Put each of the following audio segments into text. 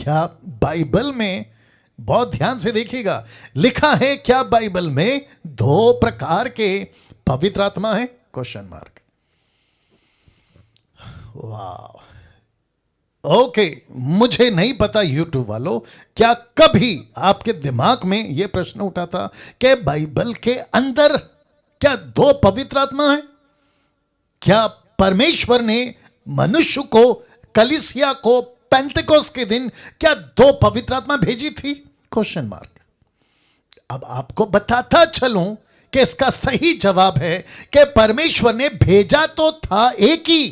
क्या बाइबल में, बहुत ध्यान से देखिएगा, लिखा है क्या बाइबल में 2 प्रकार के पवित्र आत्मा है? Question mark. वाह, ओके, मुझे नहीं पता यूट्यूब वालों, क्या कभी आपके दिमाग में यह प्रश्न उठा था कि बाइबल के अंदर क्या 2 पवित्र आत्मा है? क्या परमेश्वर ने मनुष्य को, कलीसिया को पेंटेकोस्त के दिन क्या 2 पवित्र आत्मा भेजी थी? Question mark. अब आपको बताता चलूं कि इसका सही जवाब है कि परमेश्वर ने भेजा तो था एक ही।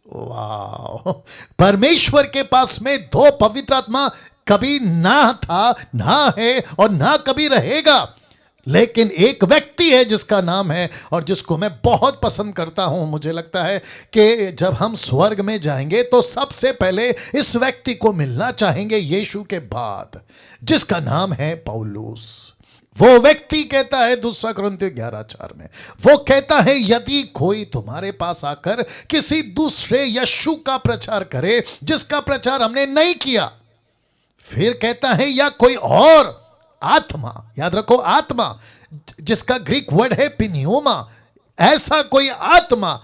वाह, परमेश्वर के पास में 2 पवित्र आत्मा कभी ना था, ना है और ना कभी रहेगा, लेकिन एक व्यक्ति है जिसका नाम है, और जिसको मैं बहुत पसंद करता हूं। मुझे लगता है कि जब हम स्वर्ग में जाएंगे तो सबसे पहले इस व्यक्ति को मिलना चाहेंगे यीशु के बाद, जिसका नाम है पौलुस। वो व्यक्ति कहता है 2 कुरिन्थियों 11:4 में, वो कहता है यदि कोई तुम्हारे पास आकर किसी दूसरे यीशु का प्रचार करे जिसका प्रचार हमने नहीं किया, फिर कहता है या कोई और आत्मा, याद रखो आत्मा, जिसका ग्रीक वर्ड है पिनियोमा, ऐसा कोई आत्मा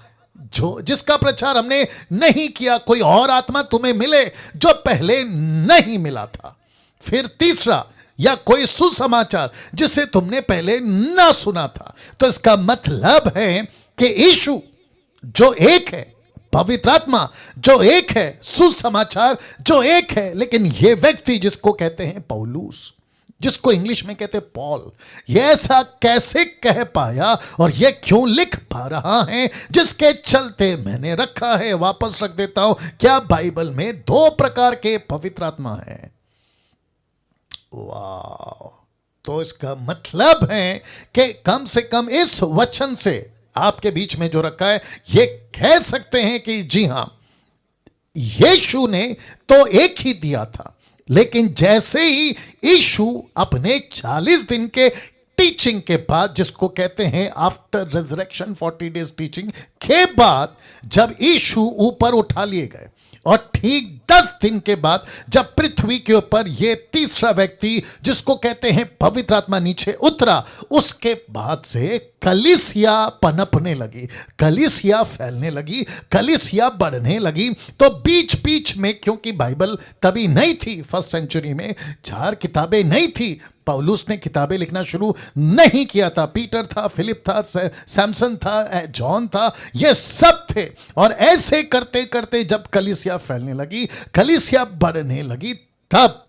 जो जिसका प्रचार हमने नहीं किया, कोई और आत्मा तुम्हें मिले जो पहले नहीं मिला था। फिर तीसरा, या कोई सुसमाचार जिसे तुमने पहले ना सुना था। तो इसका मतलब है कि यीशु जो एक है, पवित्र आत्मा जो एक है, सुसमाचार जो एक है, लेकिन यह व्यक्ति जिसको कहते हैं पौलुस, जिसको इंग्लिश में कहते हैं पॉल, ये ऐसा कैसे कह पाया और ये क्यों लिख पा रहा है, जिसके चलते मैंने रखा है, वापस रख देता हूं, क्या बाइबल में 2 प्रकार के पवित्र आत्मा है। वाह, तो इसका मतलब है कि कम से कम इस वचन से आपके बीच में जो रखा है, ये कह सकते हैं कि जी हां, यीशु ने तो एक ही दिया था, लेकिन जैसे ही यीशु अपने 40 दिन के टीचिंग के बाद, जिसको कहते हैं आफ्टर रिजरेक्शन 40 डेज टीचिंग के बाद, जब यीशु ऊपर उठा लिए गए, और ठीक 10 दिन के बाद जब पृथ्वी के ऊपर ये तीसरा व्यक्ति जिसको कहते हैं पवित्र आत्मा नीचे उतरा, उसके बाद से कलीसिया पनपने लगी, कलीसिया फैलने लगी, कलीसिया बढ़ने लगी। तो बीच बीच में, क्योंकि बाइबल तभी नहीं थी, 1st सेंचुरी में 4 किताबें नहीं थी, पौलुस ने किताबें लिखना शुरू नहीं किया था, पीटर था, फिलिप था, सैमसन था, जॉन था, ये सब थे। और ऐसे करते करते जब कलीसिया फैलने लगी, कलीसिया बढ़ने लगी, तब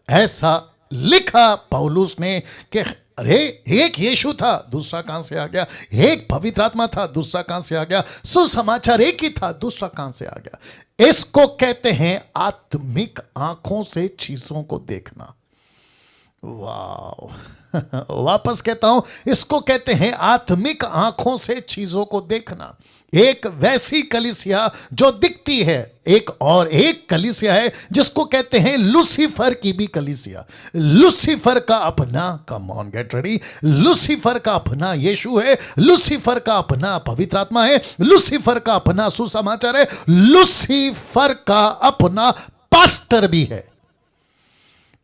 ऐसा लिखा पौलुस ने कि अरे एक यीशु था, दूसरा कहां से आ गया? एक पवित्र आत्मा था, दूसरा कहां से आ गया? सुसमाचार एक ही था, दूसरा कहां से आ गया? इसको कहते हैं आत्मिक आंखों से चीजों को देखना। वाह, वापस कहता हूं, इसको कहते हैं आत्मिक आंखों से चीजों को देखना। एक वैसी कलीसिया जो दिखती है, एक और एक कलीसिया है जिसको कहते हैं लूसीफर की भी कलीसिया। लूसीफर का अपना, come on get ready, Lucifer का अपना यीशु है, लूसीफर का अपना पवित्र आत्मा है, लूसीफर का अपना सुसमाचार है, लूसीफर का अपना पास्टर भी है।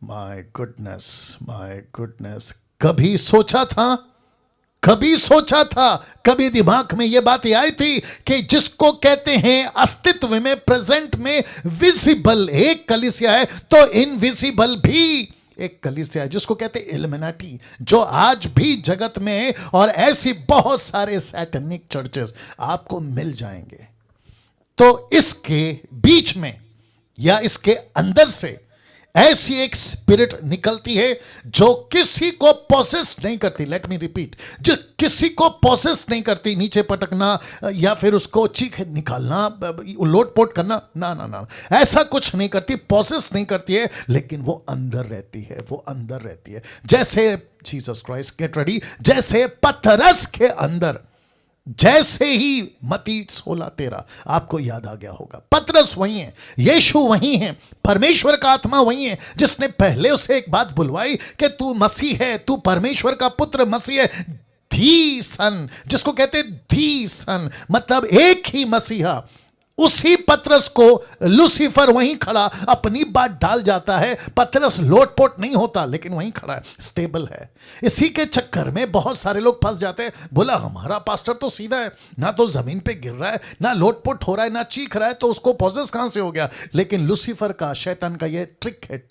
माय गुडनेस, माय गुडनेस, कभी सोचा था, कभी दिमाग में यह बात आई थी कि जिसको कहते हैं अस्तित्व में, प्रेजेंट में विजिबल एक कलीसिया है, तो इनविजिबल भी एक कलीसिया है जिसको कहते हैं इल्यूमिनाटी, जो आज भी जगत में है। और ऐसी बहुत सारे सैटेनिक चर्चेस आपको मिल जाएंगे। तो इसके बीच में या इसके अंदर से ऐसी एक स्पिरिट निकलती है जो किसी को पोसेस नहीं करती। लेट मी रिपीट, जो किसी को पोसेस नहीं करती, नीचे पटकना या फिर उसको चीख निकालना, लोटपोट करना, ना ना ना, ऐसा कुछ नहीं करती, पोसेस नहीं करती है, लेकिन वो अंदर रहती है, वो अंदर रहती है। जैसे जीसस क्राइस्ट, गेट रेडी, जैसे पतरस के अंदर, जैसे ही मत्ती 16:13 आपको याद आ गया होगा, पतरस वही है, यीशु वही है, परमेश्वर का आत्मा वही है जिसने पहले उसे एक बात बुलवाई कि तू मसीह है, तू परमेश्वर का पुत्र मसीह है, धी सन, जिसको कहते धी सन, मतलब एक ही मसीहा, उसी पतरस को लूसीफर वहीं खड़ा अपनी बात डाल जाता है। पतरस लोटपोट नहीं होता, लेकिन वहीं खड़ा है, स्टेबल है। इसी के चक्कर में बहुत सारे लोग फंस जाते हैं। बोला हमारा पास्टर तो सीधा है, ना तो जमीन पे गिर रहा है, ना लोटपोट हो रहा है, ना चीख रहा है, तो उसको पॉजेस कहां से हो गया। लेकिन लूसीफर का, शैतान का ये ट्रिक है,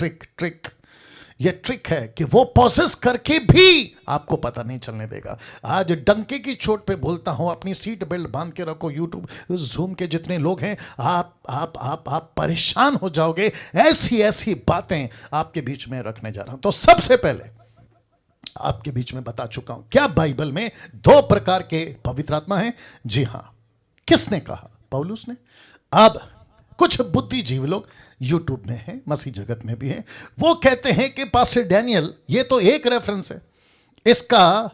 ये ट्रिक है कि वो पॉसेस करके भी आपको पता नहीं चलने देगा। आज डंके की चोट पे बोलता हूं, अपनी सीट बेल्ट बांध के रखो। यूट्यूब जूम के जितने लोग हैं, आप परेशान हो जाओगे। ऐसी बातें आपके बीच में रखने जा रहा हूं। तो सबसे पहले आपके बीच में बता चुका हूं, क्या बाइबल में 2 प्रकार के पवित्र आत्मा हैं? जी हां। किसने कहा? पौलुस ने। अब कुछ बुद्धिजीवी लोग यूट्यूब में हैं, मसीह जगत में भी हैं, वो कहते हैं कि पास्टर डैनियल ये तो एक रेफरेंस है, इसका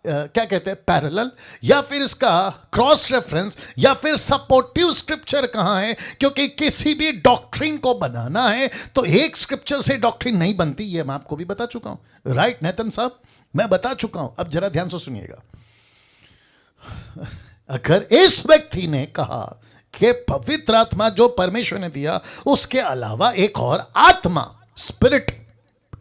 क्या कहते हैं, पैरेलल, या फिर इसका क्रॉस रेफरेंस, या फिर सपोर्टिव स्क्रिप्चर कहां है? क्योंकि किसी भी डॉक्ट्रिन को बनाना है तो एक स्क्रिप्चर से डॉक्ट्रिन नहीं बनती। ये मैं आपको भी बता चुका हूं, राइट नेतन साहब? मैं बता चुका हूं। अब जरा ध्यान से सुनिएगा। अगर इस व्यक्ति ने कहा कि पवित्र आत्मा जो परमेश्वर ने दिया, उसके अलावा एक और आत्मा, स्पिरिट,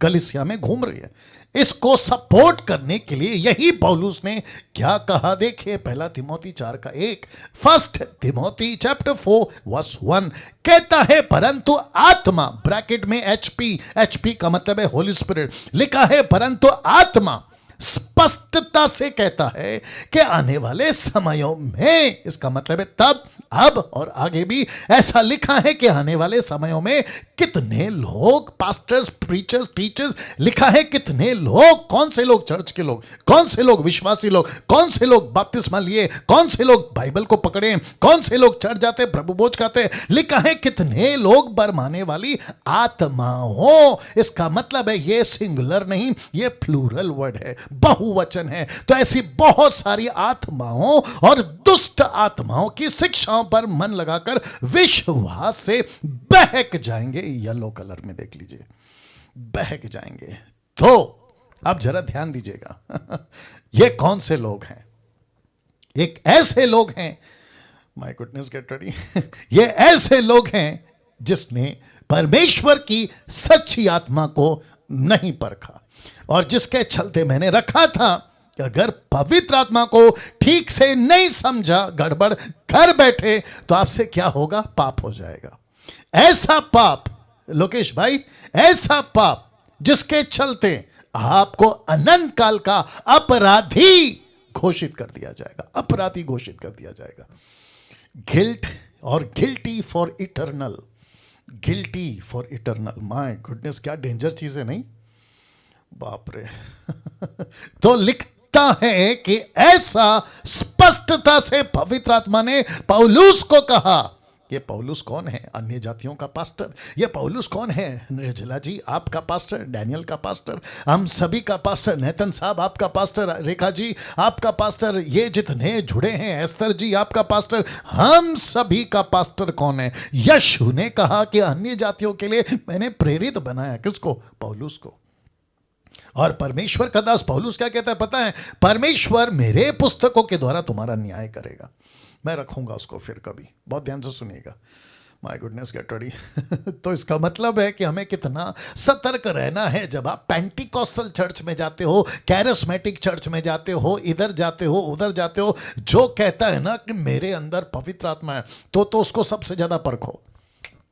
कलीसिया में घूम रही है, इसको सपोर्ट करने के लिए यही पौलुस ने क्या कहा? देखिए, 1 तिमोथी 4:1, 1 तिमोथी चैप्टर 4:1 कहता है, परंतु आत्मा, ब्रैकेट में एचपी का मतलब है होली स्पिरिट, लिखा है परंतु आत्मा स्पष्टता से कहता है कि आने वाले समयों में, इसका मतलब है तब, अब और आगे भी ऐसा लिखा है कि आने वाले समयों में कितने लोग, पास्टर्स, प्रीचर्स, टीचर्स, लिखा है कितने लोग, कौन से लोग, चर्च के लोग, कौन से लोग विश्वासी लोग, कौन से लोग बपतिस्मा लिए, कौन से लोग बाइबल को पकड़े, कौन से लोग चर्च जाते, प्रभु भोज खाते, लिखा है कितने लोग बरमाने वाली आत्माओं। इसका मतलब है ये सिंगुलर नहीं, ये प्लूरल वर्ड है, बहुवचन है। तो ऐसी बहुत सारी आत्माओं और दुष्ट आत्माओं की शिक्षाओं पर मन लगाकर विश्वास से बहक जाएंगे। येलो कलर में देख लीजिए, बहक जाएंगे। तो अब जरा ध्यान दीजिएगा, ये कौन से लोग हैं? एक ऐसे लोग हैं, माय गुडनेस गेट रेडी, ये ऐसे लोग हैं जिसने परमेश्वर की सच्ची आत्मा को नहीं परखा, और जिसके चलते मैंने रखा था कि अगर पवित्र आत्मा को ठीक से नहीं समझा, गड़बड़ कर बैठे, तो आपसे क्या होगा? पाप हो जाएगा। ऐसा पाप, लोकेश भाई, ऐसा पाप जिसके चलते आपको अनंत काल का अपराधी घोषित कर दिया जाएगा, अपराधी घोषित कर दिया जाएगा। गिल्ट और guilty for eternal, guilty for eternal. My goodness, क्या डेंजर चीज है, नहीं? बाप रे। तो लिखता है कि ऐसा स्पष्टता से पवित्र आत्मा ने पौलुस को कहा। ये पौलुस कौन है? अन्य जातियों का पास्टर। ये पौलुस कौन है? निर्जला जी आपका पास्टर, डैनियल का पास्टर, हम सभी का पास्टर, नेतन साहब आपका पास्टर, रेखा जी आपका पास्टर, ये जितने जुड़े हैं, एस्तर जी आपका पास्टर, हम सभी का पास्टर कौन है? यीशु ने कहा कि अन्य जातियों के लिए मैंने प्रेरित बनाया। किसको? पौलुस को। और परमेश्वर का दास पौलुस क्या कहता है पता है? परमेश्वर मेरे पुस्तकों के द्वारा तुम्हारा न्याय करेगा। मैं रखूंगा उसको फिर कभी। बहुत ध्यान से सुनिएगा। My goodness get ready. तो इसका मतलब है कि हमें कितना सतर्क रहना है जब आप पेंटिकॉस्टल चर्च में जाते हो, कैरिस्मेटिक चर्च में जाते हो, इधर जाते हो, उधर जाते हो। जो कहता है ना कि मेरे अंदर पवित्र आत्मा है, तो उसको सबसे ज्यादा परखो।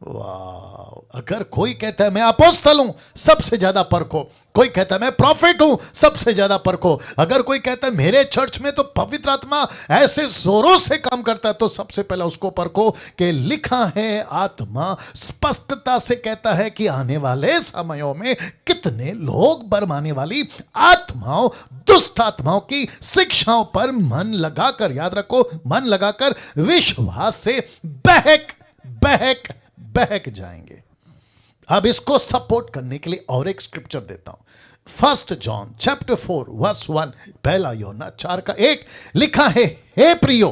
वाह! अगर कोई कहता है मैं अपोस्तल हूं, सबसे ज्यादा परखो। कोई कहता है मैं प्रॉफिट हूं, सबसे ज्यादा परखो। अगर कोई कहता है मेरे चर्च में तो पवित्र आत्मा ऐसे जोरों से काम करता है, तो सबसे पहले उसको परखो कि लिखा है आत्मा स्पष्टता से कहता है कि आने वाले समयों में कितने लोग बरमाने वाली आत्माओं, दुष्ट आत्माओं की शिक्षाओं पर मन लगाकर, याद रखो, मन लगाकर विश्वास से बहक जाएंगे। अब इसको सपोर्ट करने के लिए और एक स्क्रिप्चर देता हूं। 1 जॉन चैप्टर 4:1, 1 यूहन्ना 4:1 लिखा है, हे प्रियो,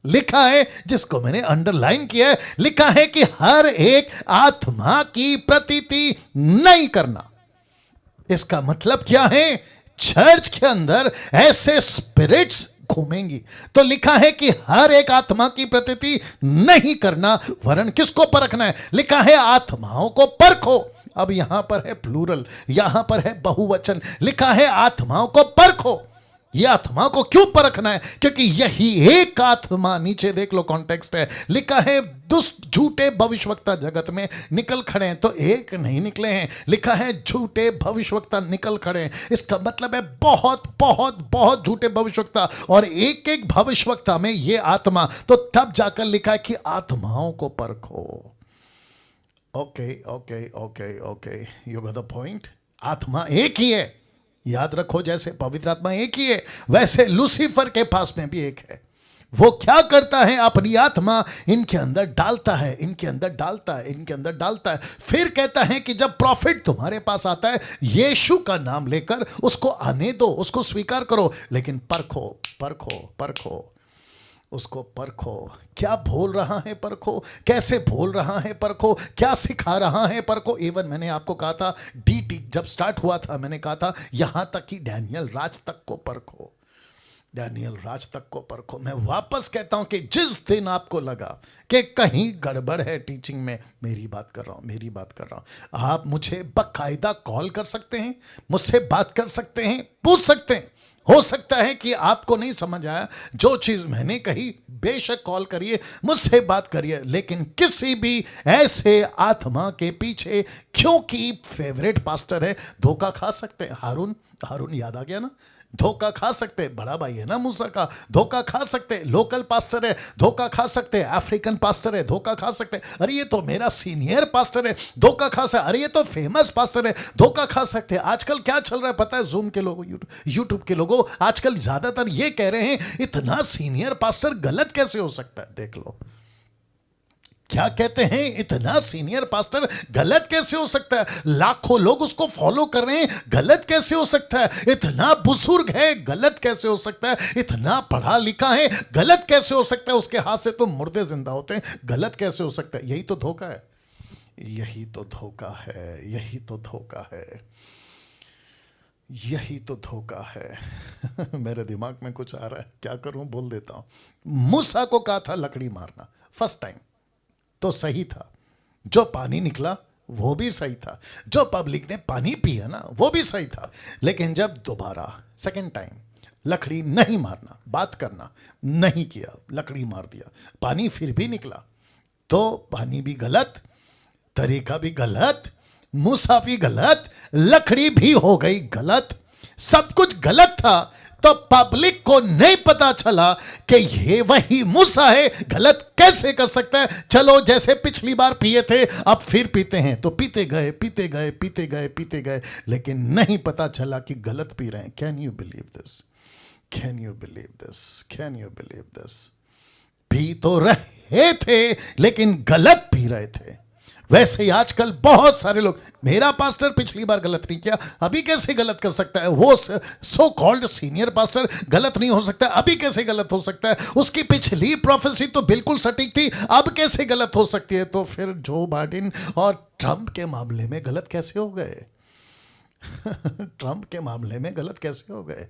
लिखा है, जिसको मैंने अंडरलाइन किया है, लिखा है कि हर एक आत्मा की प्रतीति नहीं करना। इसका मतलब क्या है? चर्च के अंदर ऐसे स्पिरिट्स घूमेंगी। तो लिखा है कि हर एक आत्मा की प्रतीति नहीं करना, वरन किसको परखना है? लिखा है आत्माओं को परखो। अब यहां पर है प्लूरल, यहां पर है बहुवचन, लिखा है आत्माओं को परखो। यह आत्मा को क्यों परखना है? क्योंकि यही एक आत्मा, नीचे देख लो कॉन्टेक्स्ट है, लिखा है दुष्ट झूठे भविष्यवक्ता जगत में निकल खड़े हैं। तो एक नहीं निकले हैं, लिखा है झूठे भविष्यवक्ता निकल खड़े हैं। इसका मतलब है बहुत बहुत बहुत झूठे भविष्यवक्ता, और एक एक भविष्यवक्ता में ये आत्मा। तो तब जाकर लिखा है कि आत्माओं को परखो। Okay okay okay okay, you got the point. आत्मा एक ही है, याद रखो। जैसे पवित्र आत्मा एक ही है, वैसे लूसीफर के पास में भी एक है। वो क्या करता है? अपनी आत्मा इनके अंदर डालता है, इनके अंदर डालता है, इनके अंदर डालता है। फिर कहता है कि जब प्रॉफिट तुम्हारे पास आता है, यीशु का नाम लेकर उसको आने दो, उसको स्वीकार करो, लेकिन परखो परखो परखो, उसको परखो। क्या बोल रहा है परखो, कैसे बोल रहा है परखो, क्या सिखा रहा है परखो। इवन मैंने आपको कहा था, डीटी जब स्टार्ट हुआ था, मैंने कहा था यहां तक कि डैनियल राज तक को परखो, डैनियल राज तक को परखो। मैं वापस कहता हूं कि जिस दिन आपको लगा कि कहीं गड़बड़ है टीचिंग में, मेरी बात कर रहा हूं, मेरी बात कर रहा हूं, आप मुझे बाकायदा कॉल कर सकते हैं, मुझसे बात कर सकते हैं, पूछ सकते हैं। हो सकता है कि आपको नहीं समझ आया जो चीज मैंने कही, बेशक कॉल करिए, मुझसे बात करिए, लेकिन किसी भी ऐसे आत्मा के पीछे, क्योंकि फेवरेट पास्टर है, धोखा खा सकते हैं। हारून याद आ गया ना? धोखा खा सकते हैं, बड़ा भाई है ना मूसा का, धोखा खा सकते हैं। लोकल पास्टर है, धोखा खा सकते हैं। अफ्रीकन पास्टर है, धोखा खा सकते हैं। अरे ये तो मेरा सीनियर पास्टर है, धोखा खा सकते। अरे ये तो फेमस पास्टर है, धोखा खा सकते हैं। आजकल क्या चल रहा है पता है? जूम के लोगों, यूट्यूब के लोगों आजकल ज्यादातर ये कह रहे हैं, इतना सीनियर पास्टर गलत कैसे हो सकता है? देख लो क्या कहते हैं, इतना सीनियर पास्टर गलत कैसे हो सकता है? लाखों लोग उसको फॉलो कर रहे हैं, गलत कैसे हो सकता है? इतना बुजुर्ग है, गलत कैसे हो सकता है? इतना पढ़ा लिखा है, गलत कैसे हो सकता है? उसके हाथ से तो मुर्दे जिंदा होते हैं, गलत कैसे हो सकता है? यही तो धोखा है, यही तो धोखा है, यही तो धोखा है, यही तो धोखा है। मेरे दिमाग में कुछ आ रहा है, क्या करूं, बोल देता हूं। मूसा को कहा था लकड़ी मारना, फर्स्ट टाइम तो सही था, जो पानी निकला वो भी सही था, जो पब्लिक ने पानी पिया ना वो भी सही था। लेकिन जब दोबारा सेकंड टाइम लकड़ी नहीं मारना, बात करना नहीं किया, लकड़ी मार दिया, पानी फिर भी निकला, तो पानी भी गलत, तरीका भी गलत, मूसा भी गलत, लकड़ी भी हो गई गलत, सब कुछ गलत था। तो पब्लिक को नहीं पता चला कि ये वही मूसा है, गलत कैसे कर सकता है? चलो जैसे पिछली बार पिए थे अब फिर पीते हैं, तो पीते गए पीते गए पीते गए पीते गए, लेकिन नहीं पता चला कि गलत पी रहे हैं। Can you believe this? Can you believe this? Can you believe this? P तो रहे थे लेकिन गलत पी रहे थे। वैसे ही आजकल बहुत सारे लोग, मेरा पास्टर पिछली बार गलत नहीं किया, अभी कैसे गलत कर सकता है? वो सो कॉल्ड सीनियर पास्टर गलत नहीं हो सकता, अभी कैसे गलत हो सकता है? उसकी पिछली प्रोफेसी तो बिल्कुल सटीक थी, अब कैसे गलत हो सकती है? तो फिर जो बाइडेन और ट्रंप के मामले में गलत कैसे हो गए? ट्रंप के मामले में गलत कैसे हो गए?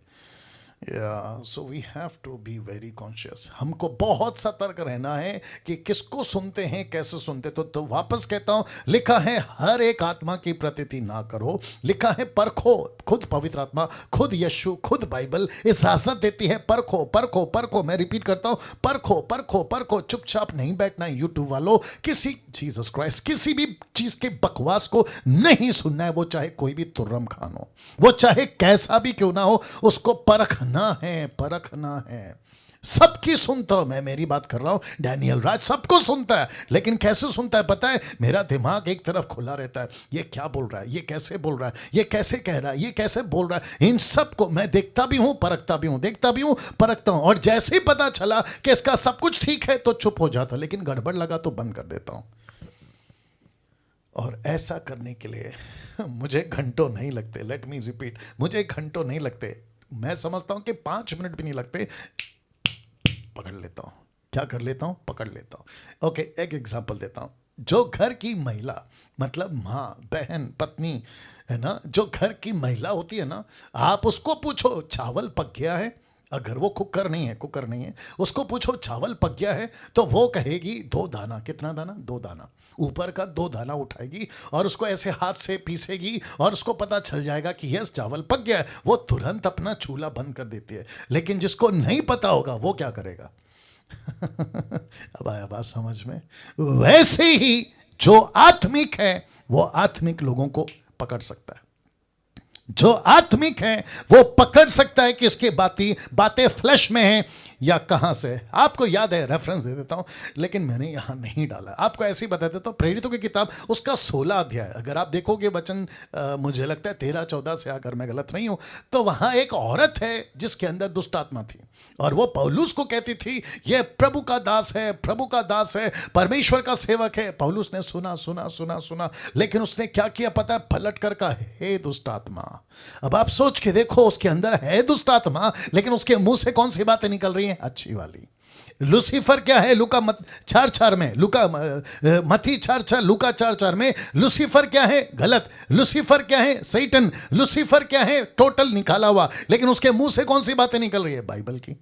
So we have to be very conscious. हमको बहुत सतर्क रहना है कि किसको सुनते हैं, कैसे सुनते। तो वापस कहता हूं, लिखा है हर एक आत्मा की प्रतीति ना करो, लिखा है परखो। खुद पवित्र आत्मा, खुद यीशु, खुद बाइबल इजाजत देती है, परखो परखो परखो। मैं रिपीट करता हूं, परखो परखो परखो। चुपचाप नहीं बैठना है यूट्यूब वालों, किसी जीसस क्राइस्ट किसी भी चीज के बकवास को नहीं सुनना है। वो चाहे कोई भी तुर्रम खान हो, वो चाहे कैसा भी क्यों ना हो, उसको परखना है, परखना है। सबकी सुनता हूं मैं, मेरी बात कर रहा हूं। डैनियल राज सबको सुनता है, लेकिन कैसे सुनता है पता है? मेरा दिमाग एक तरफ खुला रहता है, ये क्या बोल रहा है, ये कैसे बोल रहा है, ये कैसे कह रहा है, ये कैसे बोल रहा है। इन सबको मैं देखता भी हूं, परखता भी हूं, देखता भी हूं, परखता हूं। और जैसे ही पता चला कि इसका सब कुछ ठीक है तो चुप हो जाता, लेकिन गड़बड़ लगा तो बंद कर देता हूं। और ऐसा करने के लिए मुझे घंटों नहीं लगते। लेट मी रिपीट, मुझे घंटों नहीं लगते। मैं समझता हूं कि 5 मिनट भी नहीं लगते, पकड़ लेता हूं। क्या कर लेता हूं? पकड़ लेता हूं। ओके, एक एग्जांपल देता हूं। जो घर की महिला, मतलब माँ, बहन, पत्नी है ना, जो घर की महिला होती है ना, आप उसको पूछो चावल पक गया है, अगर वो कुकर नहीं है, उसको पूछो चावल पक गया है तो वो कहेगी 2 दाना। कितना दाना? 2 दाना। ऊपर का 2 दाना उठाएगी और उसको ऐसे हाथ से पीसेगी और उसको पता चल जाएगा कि यस चावल पक गया है। वो तुरंत अपना चूल्हा बंद कर देती है। लेकिन जिसको नहीं पता होगा वो क्या करेगा? अब आया बात समझ में? वैसे ही जो आत्मिक है वो आत्मिक लोगों को पकड़ सकता है। जो आत्मिक है वो पकड़ सकता है कि इसकी बातें फ्लैश में हैं या कहां से। आपको याद है, रेफरेंस दे देता हूं, लेकिन मैंने यहां नहीं डाला, आपको ऐसे ही बता देता हूं। प्रेरितों की किताब उसका 16 अध्याय, अगर आप देखोगे वचन मुझे लगता है 13-14 से, अगर मैं गलत नहीं हूं, तो वहां एक औरत है जिसके अंदर दुष्ट आत्मा थी और वो पौलुस को कहती थी ये प्रभु का दास है, प्रभु का दास है, परमेश्वर का सेवक है। पौलुस ने सुना सुना सुना सुना, लेकिन उसने क्या किया पता है? पलट कर कहा हे दुष्ट आत्मा। अब आप सोच के देखो, उसके अंदर है दुष्ट आत्मा, लेकिन उसके मुंह से कौन सी बातें निकल रही हैं? अच्छी वाली। लूसीफर क्या है? लुका 4:4 में, लुका मत्ती 4:4, लुका 4:4 में लूसीफर क्या है? गलत। लूसीफर क्या है? सैटन। लूसीफर क्या है? टोटल निकाला हुआ। लेकिन उसके मुंह से कौन सी बातें निकल रही है? बाइबल की।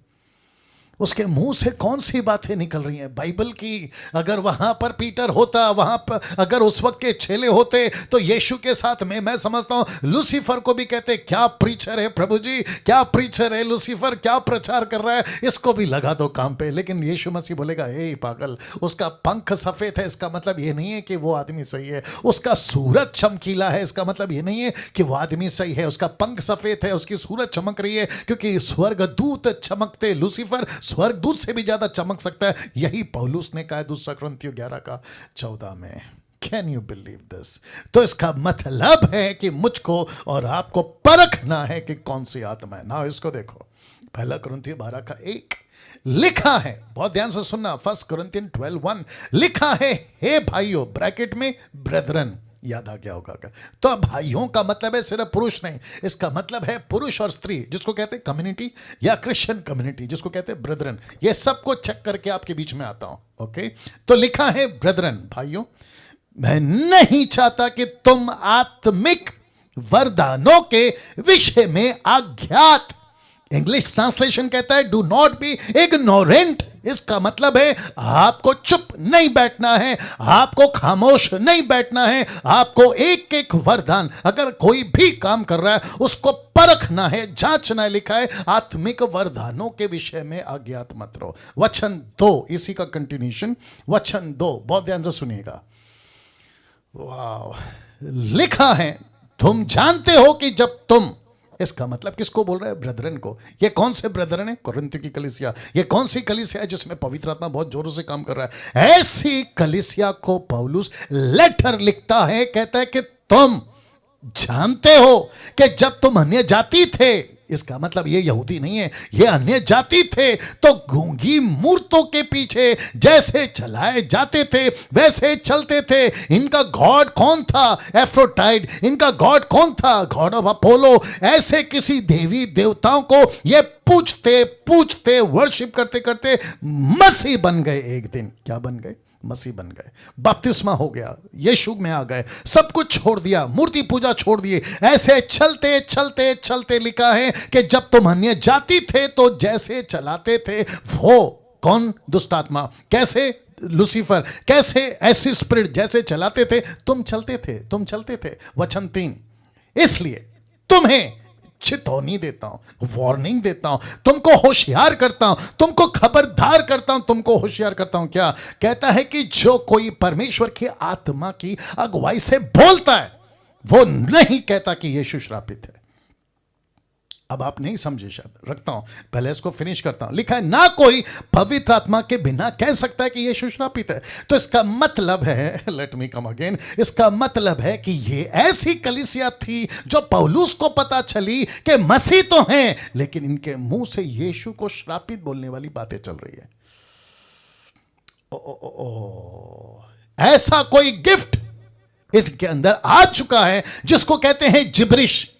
उसके मुंह से कौन सी बातें निकल रही हैं? बाइबल की। अगर वहां पर पीटर होता, वहां पर अगर उस वक्त के चेले होते, तो यीशु के साथ में मैं समझता हूं लूसीफर को भी कहते क्या प्रीचर है प्रभु जी, क्या प्रीचर है लूसीफर, क्या प्रचार कर रहा है, इसको भी लगा दो काम पे। लेकिन यीशु मसीह बोलेगा हे पागल, उसका पंख सफेद है, इसका मतलब ये नहीं है कि वो आदमी सही है। उसका सूरज चमकीला है, इसका मतलब ये नहीं है कि वो आदमी सही है। उसका पंख सफेद है, उसकी सूरज चमक रही है, क्योंकि स्वर्गदूत चमकते, लूसीफर स्वर्गदूत से भी ज्यादा चमक सकता है। यही पौलुस ने कहा दूसरा कुरिन्थियों 11:14 में। Can you believe this? तो इसका मतलब है कि मुझको और आपको परखना है कि कौन सी आत्मा है ना। इसको देखो, 1 कुरिन्थियों 12:1 लिखा है, बहुत ध्यान से सुनना, 1 कुरिन्थियन 12:1 लिखा है हे भाइयों, ब्रैकेट में ब्रेदरन, याद आ गया होगा क्या? तो भाइयों का मतलब है सिर्फ पुरुष नहीं, इसका मतलब है पुरुष और स्त्री, जिसको कहते हैं कम्युनिटी, या क्रिश्चियन कम्युनिटी जिसको कहते हैं ब्रदरन। ये सबको चेक करके आपके बीच में आता हूं। ओके, तो लिखा है ब्रदरन, भाइयों, मैं नहीं चाहता कि तुम आत्मिक वरदानों के विषय में अज्ञात, इंग्लिश ट्रांसलेशन कहता है डू नॉट बी इग्नोरेंट। इसका मतलब है आपको चुप नहीं बैठना है, आपको खामोश नहीं बैठना है, आपको एक एक वरदान, अगर कोई भी काम कर रहा है उसको परखना है, जांचना है। लिखा है आत्मिक वरदानों के विषय में अज्ञात मत रहो। वचन 2, इसी का कंटिन्यूशन, वचन 2 बहुत ध्यान से सुनिएगा। वाह, लिखा है तुम जानते हो कि जब तुम, इसका मतलब किसको बोल रहा है? ब्रदरन को। ये कौन से ब्रदरन है? कुरिन्थियों की कलीसिया। ये कौन सी कलीसिया है जिसमें पवित्र आत्मा बहुत जोरों से काम कर रहा है? ऐसी कलीसिया को पौलुस लेटर लिखता है, कहता है कि तुम जानते हो कि जब तुम अन्य जाति थे, इसका मतलब ये यहूदी नहीं है, ये अन्य जाति थे, तो गूंगी मूर्तों के पीछे जैसे चलाए जाते थे वैसे चलते थे। इनका गॉड कौन था? एफ्रोडाइट। इनका गॉड कौन था? God of Apollo. ऐसे किसी देवी देवताओं को ये पूछते पूछते वर्शिप करते करते मसीह बन गए। एक दिन क्या बन गए? मसीह बन गए। बपतिस्मा हो गया, यीशु में आ गए, सब कुछ छोड़ दिया, मूर्ति पूजा छोड़ दिए। ऐसे चलते चलते चलते लिखा है कि जब तुम अन्य जाति थे तो जैसे चलाते थे वो, कौन? दुष्ट आत्मा। कैसे? लूसीफर। कैसे? ऐसी स्पिरिट जैसे चलाते थे तुम चलते थे, तुम चलते थे। वचन 3, इसलिए तुम्हें चेतावनी देता हूं, वार्निंग देता हूं, तुमको होशियार करता हूं, तुमको खबरदार करता हूं, तुमको होशियार करता हूं। क्या कहता है? कि जो कोई परमेश्वर की आत्मा की अगुवाई से बोलता है वो नहीं कहता कि यीशु श्रापित है। अब आप नहीं समझे शायद, रखता हूं, पहले इसको फिनिश करता हूं। लिखा है ना कोई पवित्र आत्मा के बिना कह सकता है कि यीशु श्रापित है। तो इसका मतलब है, लेट मी कम अगेन, इसका मतलब है कि ये ऐसी कलीसिया थी जो पौलुस को पता चली कि मसीह तो हैं, लेकिन इनके मुंह से यीशु को श्रापित बोलने वाली बातें चल रही है। ऐसा कोई गिफ्ट इनके अंदर आ चुका है जिसको कहते हैं जिब्रिश,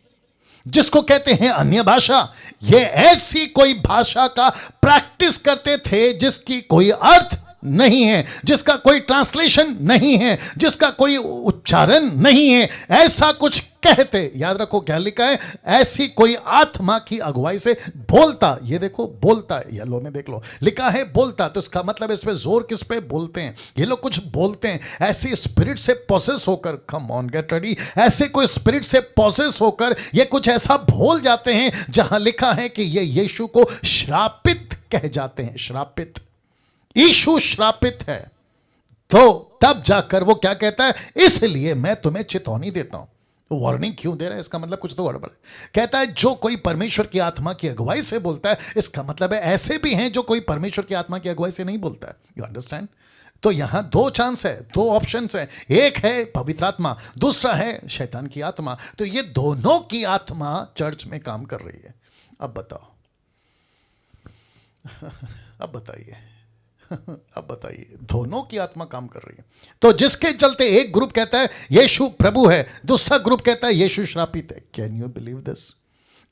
जिसको कहते हैं अन्य भाषा। ये ऐसी कोई भाषा का प्रैक्टिस करते थे जिसकी कोई अर्थ नहीं है, जिसका कोई ट्रांसलेशन नहीं है, जिसका कोई उच्चारण नहीं है, ऐसा कुछ कहते, याद रखो क्या लिखा है, ऐसी कोई आत्मा की अगुवाई से बोलता, ये देखो बोलता है, येलो में देख लो लिखा है बोलता, तो इसका मतलब इस पे जोर किस पे, बोलते हैं, ये लोग कुछ बोलते हैं, ऐसी स्पिरिट से पोसेस होकर, कम ऑन गेट रेडी, ऐसे कोई स्पिरिट से पोसेस होकर ये कुछ ऐसा बोल जाते हैं जहां लिखा है कि ये यीशु को श्रापित कह जाते हैं, श्रापित, यीशु श्रापित है। तो तब जाकर वो क्या कहता है, इसलिए मैं तुम्हें चेतावनी देता हूं। तो वार्निंग क्यों दे रहा है, इसका मतलब कुछ तो गड़बड़ है। कहता है जो कोई परमेश्वर की आत्मा की अगुवाई से बोलता है, इसका मतलब है ऐसे भी हैं जो कोई परमेश्वर की आत्मा की अगुवाई से नहीं बोलता है। You understand? तो यहां दो चांस है, दो ऑप्शंस है, एक है पवित्र आत्मा, दूसरा है शैतान की आत्मा। तो ये दोनों की आत्मा चर्च में काम कर रही है। अब बताओ, अब बताइए, अब बताइए, दोनों की आत्मा काम कर रही है। तो जिसके चलते एक ग्रुप कहता है यीशु प्रभु है, दूसरा ग्रुप कहता है यीशु श्रापित है। Can you believe this?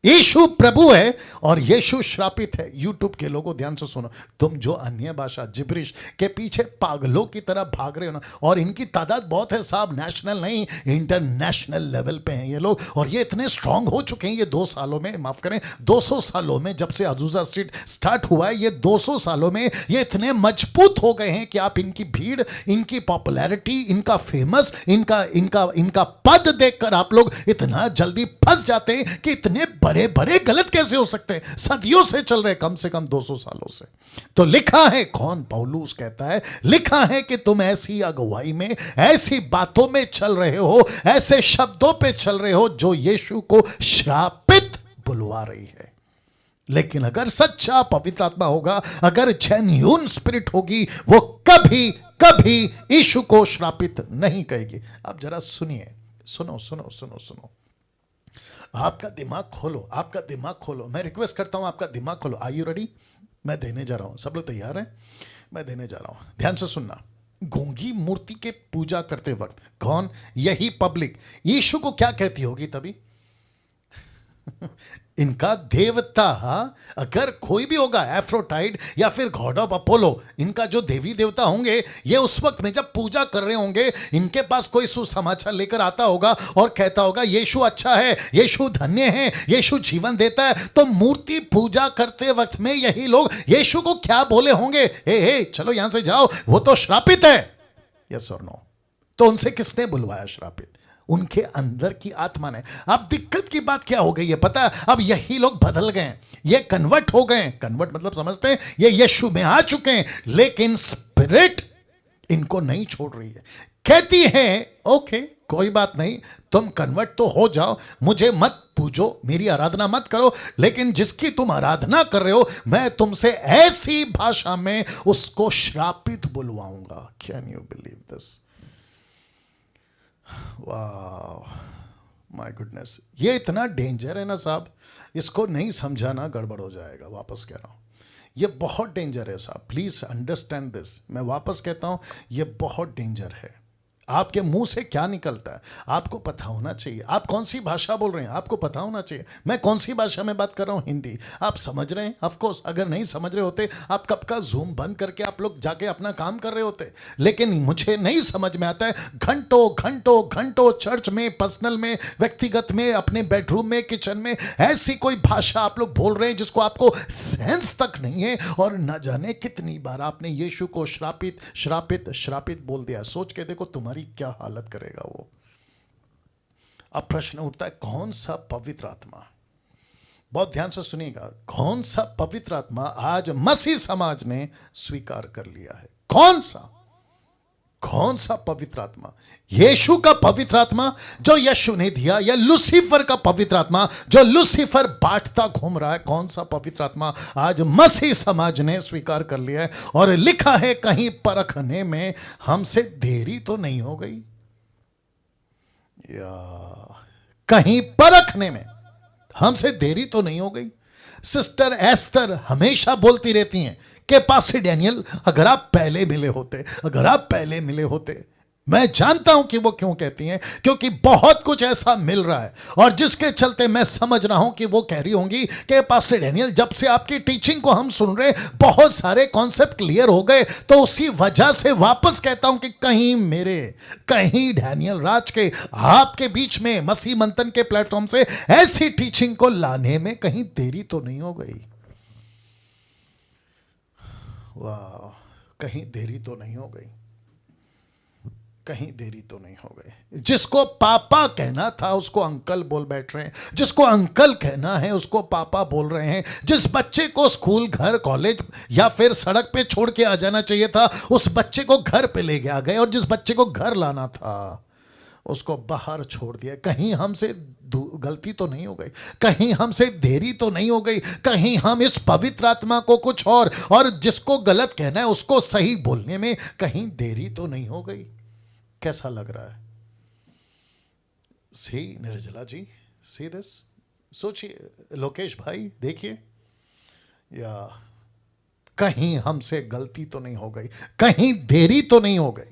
Yeshu प्रभु है और यीशु श्रापित है। यूट्यूब के लोगों ध्यान से सुनो, तुम जो अन्य भाषा जिब्रिश के पीछे पागलों की तरह भाग रहे हो ना, और इनकी तादाद बहुत है साहब, नेशनल नहीं इंटरनेशनल लेवल पे हैं ये लोग, और ये इतने स्ट्रांग हो चुके हैं ये 2 सालों में, माफ करें 200 सालों में, जब से अजूजा स्ट्रीट स्टार्ट हुआ है, ये 200 सालों में ये इतने मजबूत हो गए हैं कि आप इनकी भीड़, इनकी पॉपुलैरिटी, इनका फेमस, इनका पद देखकर आप लोग इतना जल्दी फंस जाते हैं कि इतने बड़े बड़े गलत कैसे हो सकते हैं। सदियों से चल रहे, कम से कम 200 सालों से। तो लिखा है, कौन, पौलुस कहता है, लिखा है कि तुम ऐसी अगुवाई में, ऐसी बातों में चल रहे हो, ऐसे शब्दों पे चल रहे हो जो यीशु को श्रापित बुलवा रही है। लेकिन अगर सच्चा पवित्र आत्मा होगा, अगर जेन्युइन स्पिरिट होगी, वो कभी कभी यीशु को श्रापित नहीं कहेगी। अब जरा सुनिए, सुनो सुनो सुनो सुनो, आपका दिमाग खोलो, आपका दिमाग खोलो, मैं रिक्वेस्ट करता हूं आपका दिमाग खोलो। Are you ready? मैं देने जा रहा हूं, सब लोग तैयार हैं? मैं देने जा रहा हूं, ध्यान से सुनना। गूंगी मूर्ति के पूजा करते वक्त कौन, यही पब्लिक यीशु को क्या कहती होगी तभी? इनका देवता, अगर कोई भी होगा, एफ्रोटाइट या फिर गॉड ऑफ अपोलो, इनका जो देवी देवता होंगे, ये उस वक्त में जब पूजा कर रहे होंगे, इनके पास कोई सुसमाचार लेकर आता होगा और कहता होगा यीशु अच्छा है, यीशु धन्य है, यीशु जीवन देता है। तो मूर्ति पूजा करते वक्त में यही लोग यीशु को क्या बोले होंगे? हे चलो यहां से जाओ, वो तो श्रापित है। यस और नो? तो उनसे किसने बुलवाया श्रापित? उनके अंदर की आत्मा ने। अब दिक्कत की बात क्या हो गई है पता है? अब यही लोग बदल गए, ये कन्वर्ट हो गए। कन्वर्ट मतलब समझते हैं, ये यीशु में आ चुके हैं, लेकिन स्पिरिट इनको नहीं छोड़ रही है। कहती है ओके कोई बात नहीं, तुम कन्वर्ट तो हो जाओ, मुझे मत पूजो, मेरी आराधना मत करो, लेकिन जिसकी तुम आराधना कर रहे हो, मैं तुमसे ऐसी भाषा में उसको श्रापित बुलवाऊंगा। Can you believe this? वाह, माय गुडनेस, ये इतना डेंजर है ना साहब, इसको नहीं समझाना गड़बड़ हो जाएगा। वापस कह रहा हूं, ये बहुत डेंजर है साहब, प्लीज अंडरस्टैंड दिस। मैं वापस कहता हूं, ये बहुत डेंजर है। आपके मुंह से क्या निकलता है आपको पता होना चाहिए। आप कौन सी भाषा बोल रहे हैं आपको पता होना चाहिए। मैं कौन सी भाषा में बात कर रहा हूं? हिंदी। आप समझ रहे हैं? ऑफ कोर्स, अगर नहीं समझ रहे होते आप कब का जूम बंद करके आप लोग जाके अपना काम कर रहे होते। लेकिन मुझे नहीं समझ में आता है, घंटों घंटों घंटों चर्च में, पर्सनल में, व्यक्तिगत में, अपने बेडरूम में, किचन में ऐसी कोई भाषा आप लोग बोल रहे हैं जिसको आपको सेंस तक नहीं है, और न जाने कितनी बार आपने यीशु को श्रापित श्रापित श्रापित बोल दिया। सोच के देखो तुम्हारी क्या हालत करेगा वो। अब प्रश्न उठता है, कौन सा पवित्र आत्मा? बहुत ध्यान से सुनिएगा, कौन सा पवित्र आत्मा आज मसीह समाज ने स्वीकार कर लिया है? कौन सा पवित्र आत्मा? यीशु का पवित्र आत्मा जो यीशु ने दिया, या लूसीफर का पवित्र आत्मा जो लूसीफर बांटता घूम रहा है? कौन सा पवित्र आत्मा आज मसीह समाज ने स्वीकार कर लिया है? और लिखा है कहीं परखने में हमसे देरी तो नहीं हो गई, या कहीं परखने में हमसे देरी तो नहीं हो गई। सिस्टर एस्तर हमेशा बोलती रहती हैं कि पास्टर डैनियल, अगर आप पहले मिले होते, अगर आप पहले मिले होते। मैं जानता हूं कि वो क्यों कहती हैं, क्योंकि बहुत कुछ ऐसा मिल रहा है और जिसके चलते मैं समझ रहा हूं कि वो कह रही होंगी कि पास्टर डैनियल, जब से आपकी टीचिंग को हम सुन रहे, बहुत सारे कॉन्सेप्ट क्लियर हो गए, तो उसी वजह से वापस कहता हूं कि कहीं डैनियल राज के आपके बीच में मसीह मंथन के प्लेटफॉर्म से ऐसी टीचिंग को लाने में कहीं देरी तो नहीं हो गई। वाह, कहीं देरी तो नहीं हो गई, कहीं देरी तो नहीं हो गई। जिसको पापा कहना था उसको अंकल बोल बैठ रहे हैं, जिसको अंकल कहना है उसको पापा बोल रहे हैं। जिस बच्चे को स्कूल, घर, कॉलेज या फिर सड़क पे छोड़ के आ जाना चाहिए था, उस बच्चे को घर पे ले आ गए, और जिस बच्चे को घर लाना था उसको बाहर छोड़ दिया। कहीं हमसे गलती तो नहीं हो गई, कहीं हमसे देरी तो नहीं हो गई, कहीं हम इस पवित्र आत्मा को कुछ और जिसको गलत कहना है उसको सही बोलने में कहीं देरी तो नहीं हो गई। कैसा लग रहा है? सी निर्जला जी, सी दिस, सोचिए। लोकेश भाई देखिए, या कहीं हमसे गलती तो नहीं हो गई, कहीं देरी तो नहीं हो गई।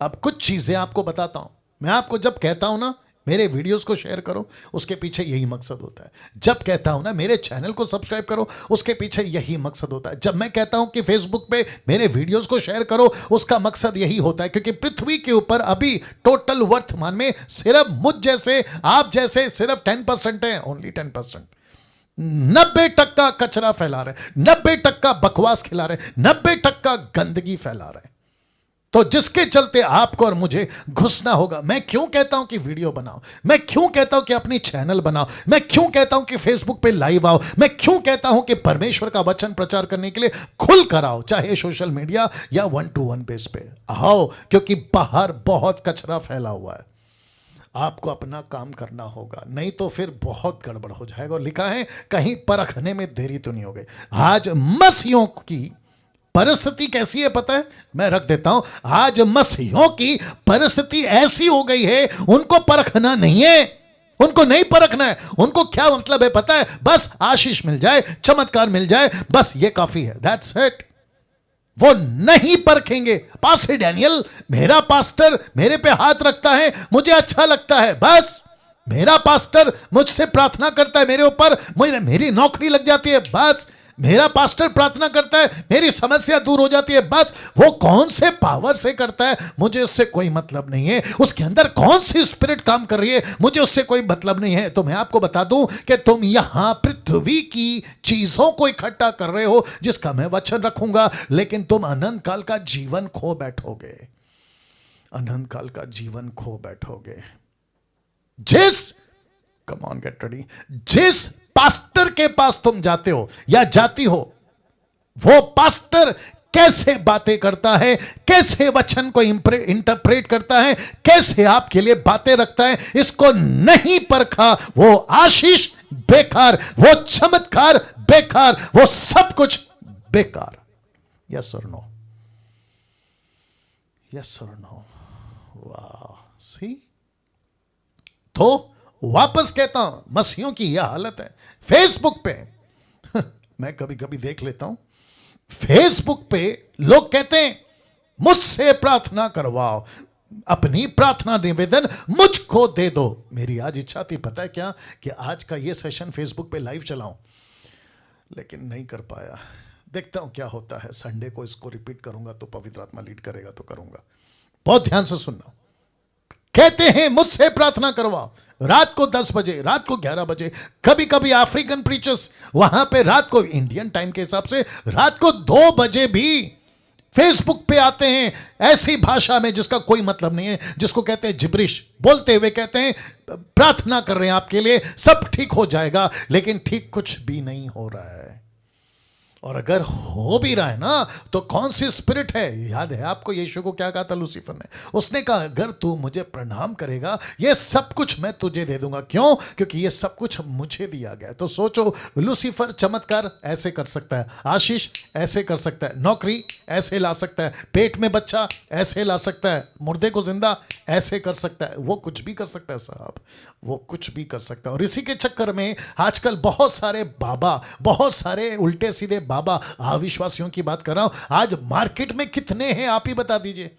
अब कुछ चीजें आपको बताता हूं। मैं आपको जब कहता हूं ना मेरे वीडियोस को शेयर करो, उसके पीछे यही मकसद होता है। जब कहता हूं ना मेरे चैनल को सब्सक्राइब करो, उसके पीछे यही मकसद होता है। जब मैं कहता हूं कि फेसबुक पे मेरे वीडियोस को शेयर करो, उसका मकसद यही होता है, क्योंकि पृथ्वी के ऊपर अभी टोटल वर्तमान में सिर्फ मुझ जैसे, आप जैसे सिर्फ 10% है, ओनली 10%। 90% कचरा फैला रहे, 90% बकवास खिला रहे, 90% गंदगी फैला रहे। तो जिसके चलते आपको और मुझे घुसना होगा। मैं क्यों कहता हूं कि वीडियो बनाओ, मैं क्यों कहता हूं कि अपनी चैनल बनाओ, मैं क्यों कहता हूं कि फेसबुक पे लाइव आओ, मैं क्यों कहता हूं कि परमेश्वर का वचन प्रचार करने के लिए खुल कर आओ, चाहे सोशल मीडिया या 1-to-1 बेस पे आओ, क्योंकि बाहर बहुत कचरा फैला हुआ है। आपको अपना काम करना होगा, नहीं तो फिर बहुत गड़बड़ हो जाएगा। और लिखा है कहीं परखने में देरी तो नहीं हो गई। आज मसीहों की परिस्थिति कैसी है पता है? मैं रख देता हूं। आज मसीहों की परिस्थिति ऐसी हो गई है, उनको परखना नहीं है, उनको नहीं परखना है। उनको क्या मतलब है पता है? बस आशीष मिल जाए, चमत्कार मिल जाए, बस ये काफी है, दैट्स इट। वो नहीं परखेंगे। पास्टर डैनियल, मेरा पास्टर मेरे पे हाथ रखता है, मुझे अच्छा लगता है, बस। मेरा पास्टर मुझसे प्रार्थना करता है मेरे ऊपर, मेरी नौकरी लग जाती है, बस। मेरा पास्टर प्रार्थना करता है, मेरी समस्या दूर हो जाती है, बस। वो कौन से पावर से करता है मुझे उससे कोई मतलब नहीं है, उसके अंदर कौन सी स्पिरिट काम कर रही है मुझे उससे कोई मतलब नहीं है। तो मैं आपको बता दूं कि तुम यहां पृथ्वी की चीजों को इकट्ठा कर रहे हो, जिसका मैं वचन रखूंगा, लेकिन तुम अनंत काल का जीवन खो बैठोगे, अनंत काल का जीवन खो बैठोगे। कम ऑन गेट रेडी, जिस पास्टर के पास तुम जाते हो या जाती हो, वो पास्टर कैसे बातें करता है, कैसे वचन को इंटरप्रेट करता है, कैसे आपके लिए बातें रखता है, इसको नहीं परखा, वो आशीष बेकार, वो चमत्कार बेकार, वो सब कुछ बेकार। यस और नो, यस और नो। वाह, सी। तो वापस कहता हूं, मसीहों की यह हालत है। फेसबुक पे मैं कभी कभी देख लेता हूं, फेसबुक पे लोग कहते हैं मुझसे प्रार्थना करवाओ, अपनी प्रार्थना निवेदन मुझको दे दो। मेरी आज इच्छा थी पता है क्या, कि आज का ये सेशन फेसबुक पे लाइव चलाऊं, लेकिन नहीं कर पाया। देखता हूं क्या होता है। संडे को इसको रिपीट करूंगा तो पवित्र आत्मा लीड करेगा तो करूंगा। बहुत ध्यान से सुनना। कहते हैं मुझसे प्रार्थना करवाओ, रात को 10 बजे, रात को 11 बजे, कभी कभी अफ्रीकन प्रीचर्स वहां पे रात को, इंडियन टाइम के हिसाब से रात को 2 बजे भी फेसबुक पे आते हैं, ऐसी भाषा में जिसका कोई मतलब नहीं है, जिसको कहते हैं जिब्रिश, बोलते हुए कहते हैं प्रार्थना कर रहे हैं आपके लिए, सब ठीक हो जाएगा, लेकिन ठीक कुछ भी नहीं हो रहा है। और अगर हो भी रहा है ना, तो कौन सी स्पिरिट है? याद है आपको यीशु को क्या कहा था लूसीफर ने? उसने कहा अगर तू मुझे प्रणाम करेगा, ये सब कुछ मैं तुझे दे दूंगा। क्यों? क्योंकि ये सब कुछ मुझे दिया गया है। तो सोचो, लूसीफर चमत्कार ऐसे कर सकता है, आशीष ऐसे कर सकता है, नौकरी ऐसे ला सकता है, पेट में बच्चा ऐसे ला सकता है, मुर्दे को जिंदा ऐसे कर सकता है। वो कुछ भी कर सकता है साहब, वो कुछ भी कर सकता है। और इसी के चक्कर में आजकल बहुत सारे बाबा, बहुत सारे उल्टे सीधे बाबा, अविश्वासियों की बात कर रहा हूं, आज मार्केट में कितने हैं आप ही बता दीजिए।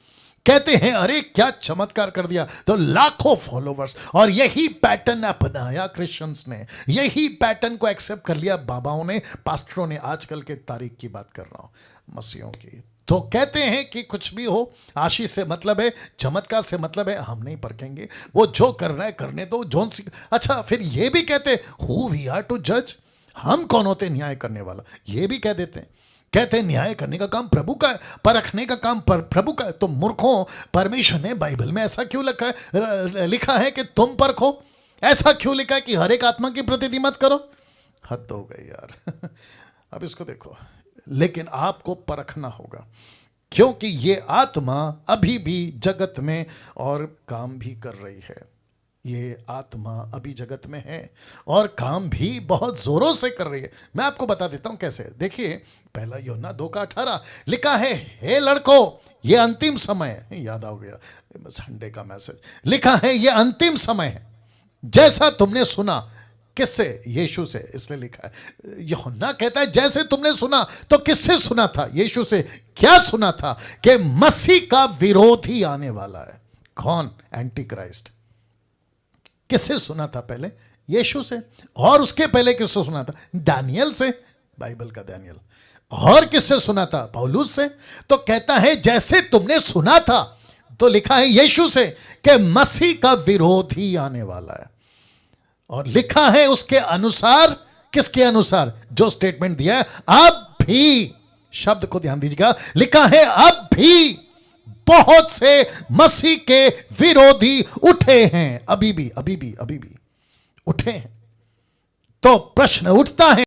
कहते हैं अरे क्या चमत्कार कर दिया, तो लाखों फॉलोवर्स, और यही पैटर्न अपनाया क्रिश्चियंस ने, यही पैटर्न को एक्सेप्ट कर लिया बाबाओं ने, पास्टरों ने। आजकल के तारीख की बात कर रहा हूं, मसीहों की। तो कहते हैं कि कुछ भी हो, आशीष से मतलब है, चमत्कार से मतलब है, हम नहीं परखेंगे, वो जो कर रहा है करने दो, जोन सी। अच्छा, फिर ये भी कहते हु वी आर टू जज, हम कौन होते न्याय करने वाला, ये भी कह देते हैं। कहते हैं न्याय करने का काम प्रभु का है, परखने का काम प्रभु का है। तो मूर्खों, परमेश्वर ने बाइबल में ऐसा क्यों लिखा है कि तुम परखो? ऐसा क्यों लिखा है कि हर एक आत्मा की प्रतिनिधि मत करो? हद हो गई यार। अब इसको देखो, लेकिन आपको परखना होगा, क्योंकि ये आत्मा अभी भी जगत में और काम भी कर रही है। ये आत्मा अभी जगत में है और काम भी बहुत जोरों से कर रही है। मैं आपको बता देता हूं कैसे। देखिए, पहला यूहन्ना 2:18 लिखा है, हे लड़कों ये अंतिम समय है। याद आ गया संडे का मैसेज, लिखा है ये अंतिम समय है, जैसा तुमने सुना। किससे? यीशु से, इसलिए लिखा है। यूहन्ना कहता है जैसे तुमने सुना, तो किससे सुना था? यीशु से। क्या सुना था? कि मसीह का विरोधी आने वाला है। कौन? Anti Christ. किससे सुना था? पहले यीशु से। और उसके पहले किससे सुना था? दानियल से, बाइबल का दानियल। और किससे सुना था? पौलुस से। तो कहता है जैसे तुमने सुना था, तो लिखा है यीशु से कि मसीह का विरोधी आने वाला है। और लिखा है उसके अनुसार। किसके अनुसार? जो स्टेटमेंट दिया है, अब भी, शब्द को ध्यान दीजिएगा, लिखा है अब भी बहुत से मसीह के विरोधी उठे हैं। अभी भी उठे हैं। तो प्रश्न उठता है